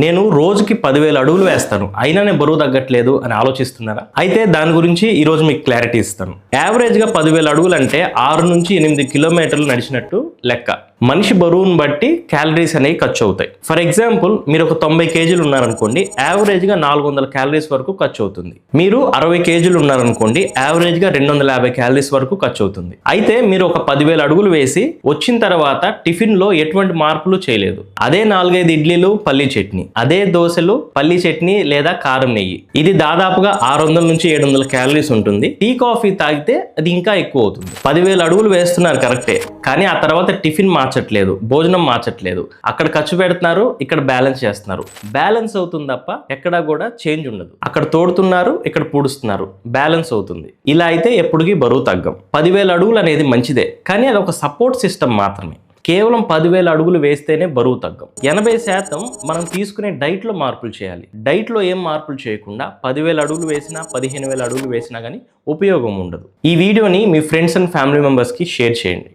నేను రోజుకి 10,000 అడుగులు వేస్తాను, అయినా నేను బరువు తగ్గట్లేదు అని ఆలోచిస్తున్నారా? అయితే దాని గురించి ఈరోజు మీకు క్లారిటీ ఇస్తాను. యావరేజ్గా 10,000 అడుగులు అంటే 6 నుంచి 8 కిలోమీటర్లు నడిచినట్టు లెక్క. మనిషి బరువును బట్టి క్యాలరీస్ అనేవి ఖర్చు అవుతాయి. ఫర్ ఎగ్జాంపుల్, మీరు ఒక 90 కేజీలు ఉన్నారనుకోండి, యావరేజ్గా 400 క్యాలరీస్ వరకు ఖర్చు అవుతుంది. మీరు 60 కేజీలు ఉన్నారనుకోండి, యావరేజ్గా 250 క్యాలరీస్ వరకు ఖర్చు అవుతుంది. అయితే మీరు ఒక 10,000 అడుగులు వేసి వచ్చిన తర్వాత టిఫిన్లో ఎటువంటి మార్పులు చేయలేదు. అదే 4-5 ఇడ్లీలు పల్లీ చట్నీ, అదే దోశలు పల్లీ చట్నీ లేదా కారం నెయ్యి. ఇది దాదాపుగా 600 నుంచి 700 క్యాలరీస్ ఉంటుంది. టీ కాఫీ తాగితే అది ఇంకా ఎక్కువ అవుతుంది. 10,000 అడుగులు వేస్తున్నారు కరెక్టే, కానీ ఆ తర్వాత టిఫిన్ మార్చట్లేదు, భోజనం మార్చట్లేదు. అక్కడ ఖర్చు పెడుతున్నారు, ఇక్కడ బ్యాలెన్స్ చేస్తున్నారు. బ్యాలెన్స్ అవుతుంది తప్ప ఎక్కడా కూడా చేంజ్ ఉండదు. అక్కడ తోడుతున్నారు, ఇక్కడ పూడుస్తున్నారు, బ్యాలెన్స్ అవుతుంది. ఇలా అయితే ఎప్పటికీ బరువు తగ్గం. 10,000 అడుగులు అనేది మంచిదే, కానీ అది ఒక సపోర్ట్ సిస్టమ్ మాత్రమే. కేవలం 10,000 అడుగులు వేస్తేనే బరువు తగ్గం. 80% మనం తీసుకునే డైట్లో మార్పులు చేయాలి. డైట్లో ఏం మార్పులు చేయకుండా 10,000 అడుగులు వేసినా 15,000 అడుగులు వేసినా కానీ ఉపయోగం ఉండదు. ఈ వీడియోని మీ ఫ్రెండ్స్ అండ్ ఫ్యామిలీ మెంబర్స్కి షేర్ చేయండి.